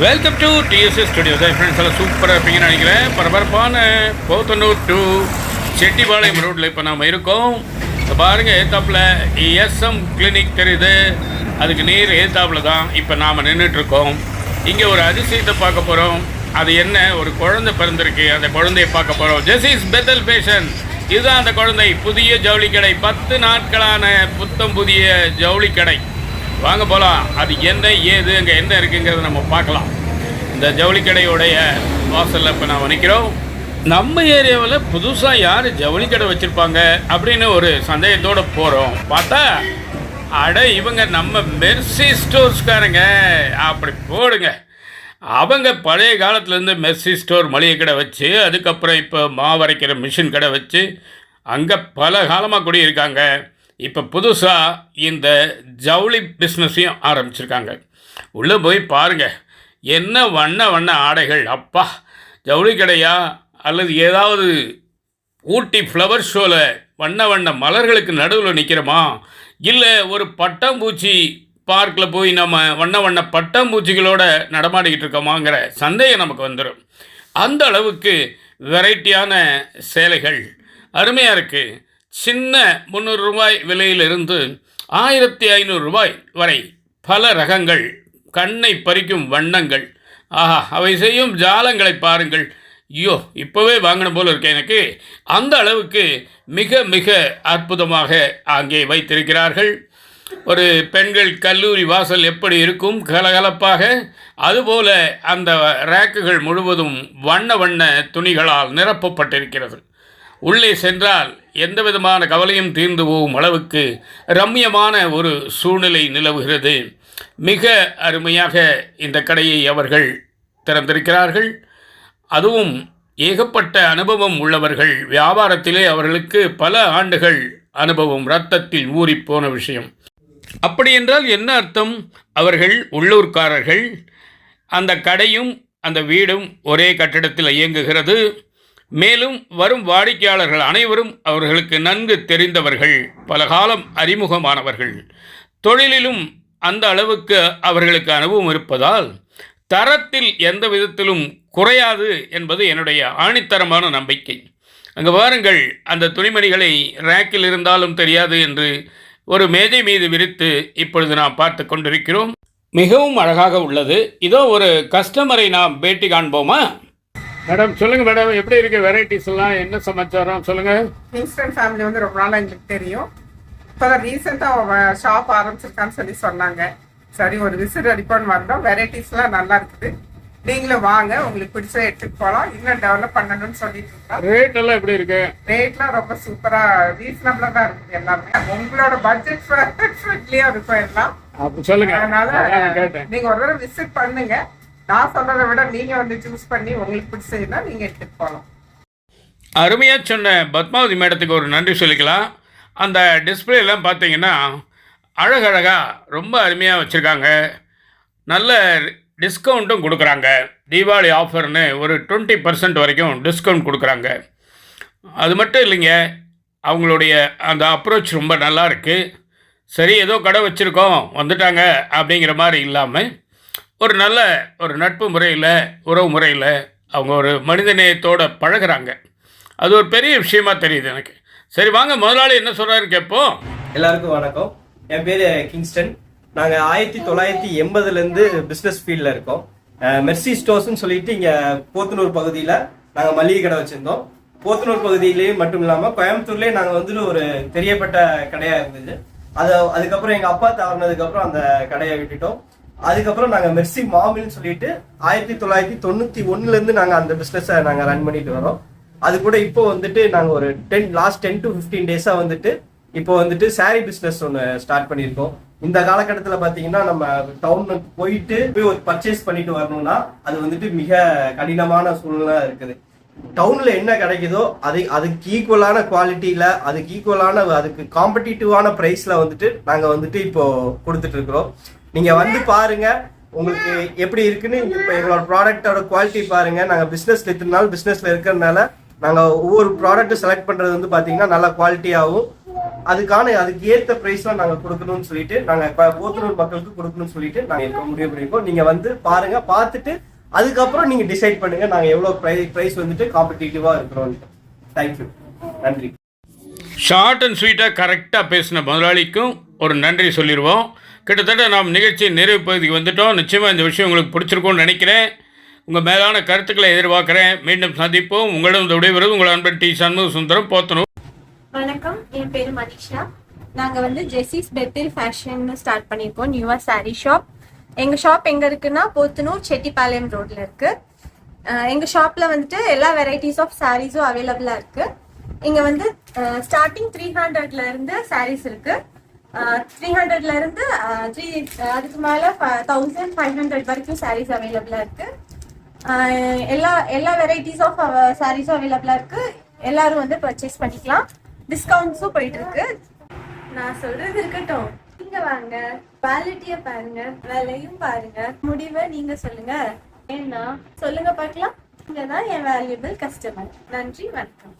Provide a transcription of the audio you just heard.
Welcome to TDS studios. Friends எல்லாம் சூப்பராக இருப்பீங்கன்னு நினைக்கிறேன். பரபரப்பான போத்தனூர் டு செட்டிபாளையம் ரோட்டில் இப்போ நாம் இருக்கோம். இப்போ பாருங்கள், ஏத்தாப்பில் எஸ்எம் கிளினிக் தெரியுது. அதுக்கு நேர் ஏத்தாப்பில் தான் இப்போ நாம் நின்றுட்டுருக்கோம். இங்கே ஒரு அதிசயத்தை பார்க்க போகிறோம். அது என்ன, ஒரு குழந்தை பிறந்திருக்கு. அந்த குழந்தையை பார்க்க போகிறோம். ஜெசிஸ் பெத்தல் ஃபேஷன், இதுதான் அந்த குழந்தை. புதிய ஜவுளி கடை, 10 நாட்களான புத்தம் புதிய ஜவுளி கடை. வாங்க போகலாம். அது என்ன ஏது, அங்கே என்ன இருக்குங்கிறத நம்ம பார்க்கலாம். இந்த ஜவுளி கடையோடைய வாசலில் இப்போ நான் நிற்கிறோம். நம்ம ஏரியாவில் புதுசாக யார் ஜவுளி கடை வச்சுருப்பாங்க அப்படின்னு ஒரு சந்தேகத்தோடு போகிறோம். பார்த்தா இவங்க நம்ம மெர்சி ஸ்டோர்ஸ்காரங்க. அப்படி போடுங்க. அவங்க பழைய காலத்துலேருந்து மெர்சி ஸ்டோர் மளிகை கடை வச்சு, அதுக்கப்புறம் இப்போ மாவரைக்கிற மிஷின் கடை வச்சு அங்கே பல காலமாக குடியிருக்காங்க. இப்போ புதுசாக இந்த ஜவுளி பிஸ்னஸையும் ஆரம்பிச்சிருக்காங்க. உள்ளே போய் பாருங்கள், என்ன வண்ண வண்ண ஆடைகள். அப்பா, ஜவுளி கடையா அல்லது ஏதாவது ஊட்டி ஃப்ளவர் ஷோவில் வண்ண வண்ண மலர்களுக்கு நடுவில் நிற்கிறோமா, இல்லை ஒரு பட்டாம்பூச்சி பார்க்கில் போய் நம்ம வண்ண வண்ண பட்டாம்பூச்சிகளோட நடமாடிக்கிட்டு இருக்கோமாங்கிற சந்தேகம் நமக்கு வந்துடும். அந்த அளவுக்கு வெரைட்டியான சேலைகள் அருமையாக இருக்குது. சின்ன 300 ரூபாய் விலையிலிருந்து 1500 ரூபாய் வரை பல ரகங்கள், கண்ணை பறிக்கும் வண்ணங்கள். ஆஹா, அவை செய்யும் ஜாலங்களை பாருங்கள். ஐயோ, இப்போவே வாங்கணும் போல இருக்கேன் எனக்கு. அந்த அளவுக்கு மிக மிக அற்புதமாக அங்கே வைத்திருக்கிறார்கள். ஒரு பெண்கள் கல்லூரி வாசல் எப்படி இருக்கும் கலகலப்பாக, அதுபோல அந்த ரேக்குகள் முழுவதும் வண்ண வண்ண துணிகளால் நிரப்பப்பட்டிருக்கிறது. உள்ளே சென்றால் எந்த விதமான கவலையும் தீர்ந்து போகும் அளவுக்கு ரம்யமான ஒரு சூழ்நிலை நிலவுகிறது. மிக அருமையாக இந்த கடையை அவர்கள் திறந்திருக்கிறார்கள். அதுவும் ஏகப்பட்ட அனுபவம் உள்ளவர்கள். வியாபாரத்திலே அவர்களுக்கு பல ஆண்டுகள் அனுபவம், இரத்தத்தில் ஊறிப்போன விஷயம். அப்படி என்றால் என்ன அர்த்தம்? அவர்கள் உள்ளூர்காரர்கள். அந்த கடையும் அந்த வீடும் ஒரே கட்டிடத்தில் இயங்குகிறது. மேலும் வரும் வாடிக்கையாளர்கள் அனைவரும் அவர்களுக்கு நன்கு தெரிந்தவர்கள், பல காலம் அறிமுகமானவர்கள். தொழிலிலும் அந்த அளவுக்கு அவர்களுக்கு அனுபவம் இருப்பதால் தரத்தில் எந்த விதத்திலும் குறையாது என்பது என்னுடைய ஆணித்தரமான நம்பிக்கை. அங்கே பாருங்கள், அந்த துணிமணிகளை ரேக்கில் இருந்தாலும் தெரியாது என்று ஒரு மேஜை மீது விரித்து இப்பொழுது நாம் பார்த்து கொண்டிருக்கிறோம். மிகவும் அழகாக உள்ளது. இதோ ஒரு கஸ்டமரை நாம் பேட்டி காண்போமா? மேடம் சொல்லுங்க மேடம், எப்படி இருக்கு வெரைட்டிஸ் எல்லாம், என்ன சமாச்சாரம் சொல்லுங்க. கிங்ஸ்டன் ஃபேமிலி வந்து ரொம்ப நாள் எங்களுக்கு தெரியும். இப்போதான் ரீசெண்டாக ஷாப் ஆரம்பிச்சிருக்கான்னு சொல்லி சொன்னாங்க. சரி, ஒரு விசிட் அடிப்பான்னு வந்தோம். வெரைட்டிஸ்லாம் நல்லா இருக்குது. நீங்களும் வாங்க, உங்களுக்கு பிடிச்ச எடுத்துட்டு போகலாம். இன்னும் டெவலப் பண்ணணும்னு சொல்லிட்டு இருக்கோம். ரேட் எல்லாம் எப்படி இருக்கு? ரேட்லாம் ரொம்ப சூப்பரா ரீசனபிளா தான் இருக்குது. எல்லாமே உங்களோட பட்ஜெட் ஃப்ரெண்ட்லியா இருக்கும் எல்லாம். அப்படி சொல்லுங்க. அதனால நீங்க ஒரு தடவை விசிட் பண்ணுங்க. நான் சொன்னதை விட நீங்க வந்து சூஸ் பண்ணி உங்களுக்கு பிடிச்சதுன்னா நீங்க எடுத்துட்டு போகலாம். அருமையாக சொன்ன பத்மாவதி மேடத்துக்கு ஒரு நன்றி சொல்லிக்கலாம். அந்த டிஸ்பிளேலாம் பார்த்தீங்கன்னா அழகழகாக ரொம்ப அருமையாக வச்சுருக்காங்க. நல்ல டிஸ்கவுண்ட்டும் கொடுக்குறாங்க. தீபாவளி ஆஃபர்னு ஒரு 20% வரைக்கும் டிஸ்கவுண்ட் கொடுக்குறாங்க. அது மட்டும் இல்லைங்க, அவங்களுடைய அந்த அப்ரோச் ரொம்ப நல்லா இருக்குது. சரி, ஏதோ கடை வச்சுருக்கோம் வந்துட்டாங்க அப்படிங்கிற மாதிரி இல்லாமல் ஒரு நட்பு முறையில், உறவு முறையில் அவங்க ஒரு மனிதநேயத்தோடு பழகிறாங்க. அது ஒரு பெரிய விஷயமா தெரியுது எனக்கு. சரி வாங்க, முதலாளி என்ன சொல்கிறாரு கேட்போம். எல்லாருக்கும் வணக்கம். என் பேர் கிங்ஸ்டன். நாங்கள் 1980லேருந்து பிஸ்னஸ் ஃபீல்டில் இருக்கோம். மெர்சி ஸ்டோர்ஸ்ன்னு சொல்லிட்டு இங்கே போத்தனூர் பகுதியில் நாங்கள் மளிகை கடை வச்சுருந்தோம். போத்தனூர் பகுதியிலேயும் மட்டும் இல்லாமல் கோயம்புத்தூர்லேயே நாங்கள் வந்துட்டு ஒரு தெரியப்பட்ட கடையாக இருந்தது. அதுக்கப்புறம் எங்கள் அப்பா தவறினதுக்கப்புறம் அந்த கடையை விட்டுட்டோம். அதுக்கப்புறம் நாங்கள் மெர்சி மாமில்னு சொல்லிட்டு 1991லேருந்து நாங்கள் அந்த பிஸ்னஸை நாங்கள் ரன் பண்ணிட்டு வரோம். அது கூட இப்போ வந்துட்டு நாங்கள் ஒரு லாஸ்ட் 10 to 15 டேஸாக வந்துட்டு இப்போ வந்துட்டு சாரீ பிஸ்னஸ் ஒன்று ஸ்டார்ட் பண்ணியிருக்கோம். இந்த காலகட்டத்தில் பார்த்தீங்கன்னா நம்ம டவுனுக்கு போயிட்டு போய் ஒரு பர்ச்சேஸ் பண்ணிட்டு வரணும்னா அது வந்துட்டு மிக கடினமான சூழ்நிலை இருக்குது. டவுன்ல என்ன கிடைக்குதோ அதுக்கு ஈக்குவலான குவாலிட்டியில, அதுக்கு ஈக்குவலான, அதுக்கு காம்படிட்டிவான பிரைஸ்ல வந்துட்டு நாங்கள் வந்துட்டு இப்போ கொடுத்துட்டு இருக்கிறோம். நீங்க வந்து பாருங்க, உங்களுக்கு எப்படி இருக்குன்னு. இப்போ எங்களோட ப்ராடக்டோட குவாலிட்டி பாருங்க. நாங்கள் பிஸ்னஸ்ல இத்தனை நாள் பிஸ்னஸ்ல இருக்கிறதுனால நாங்கள் ஒவ்வொரு ப்ராடக்ட்டும் செலக்ட் பண்றது வந்து பார்த்தீங்கன்னா நல்ல குவாலிட்டியாகவும் அதுக்கு ஏற்ற ப்ரைஸ்லாம் நாங்கள் கொடுக்கணும்னு சொல்லிட்டு நாங்கள் போத்தனூர் மக்களுக்கு கொடுக்கணும்னு சொல்லிட்டு நாங்கள் முடிவு பண்ணியிருக்கோம். நீங்கள் வந்து பாருங்க, பார்த்துட்டு அதுக்கப்புறம் நீங்கள் டிசைட் பண்ணுங்க நாங்கள் எவ்வளோ ப்ரைஸ் வந்துட்டு காம்படிட்டிவாக இருக்கிறோம். தேங்க்யூ, நன்றி. ஷார்ட் அண்ட் ஸ்வீட்டாக கரெக்டாக பேசின முதலாளிக்கும் ஒரு நன்றி சொல்லிடுவோம். கிட்டத்தட்ட நாம் நிகழ்ச்சியின் நிறைவு பகுதிக்கு வந்துட்டோம். நிச்சயமாக இந்த விஷயம் உங்களுக்கு பிடிச்சிருக்கும்னு நினைக்கிறேன். உங்கள் மேலான கருத்துக்களை எதிர்பார்க்குறேன். மீண்டும் சந்திப்போம். உங்களிடம் விடைபெறுவது உங்கள் அன்பன் டி சண்முக சுந்தரம், போத்தனூர். வணக்கம், என் பேர் மனிஷா. நாங்கள் வந்து ஜெஸிஸ் பெத்தில் ஃபேஷன் ஸ்டார்ட் பண்ணியிருக்கோம், நியூவாக சாரீ ஷாப். எங்கள் ஷாப் எங்கே இருக்குன்னா போத்தனூர் செட்டிப்பாளையம் ரோட்டில் இருக்குது. எங்கள் ஷாப்பில் வந்துட்டு எல்லா வெரைட்டிஸ் ஆஃப் சாரீஸும் அவைலபிளாக இருக்குது. இங்கே வந்து ஸ்டார்டிங் 300 இருந்து சாரீஸ் இருக்குது. 300 இருந்து அதுக்கு மேலே 1500 வரைக்கும் சாரீஸ் அவைலபிளாக இருக்குது. எல்லா வெரைட்டிஸ் ஆஃப் சாரீஸும் அவைலபிளாக இருக்குது. எல்லாரும் வந்து பர்ச்சேஸ் பண்ணிக்கலாம். டிஸ்கவுண்ட்ஸும் போயிட்டு இருக்கு. நான் சொல்றது இருக்கட்டும், நீங்க வாங்க, குவாலிட்டியை பாருங்க, விலையும் பாருங்க, முடிவை நீங்க சொல்லுங்க. ஏன்னா சொல்லுங்க பார்க்கலாம், நீங்க தான் என் வேல்யூபிள் கஸ்டமர். நன்றி, வணக்கம்.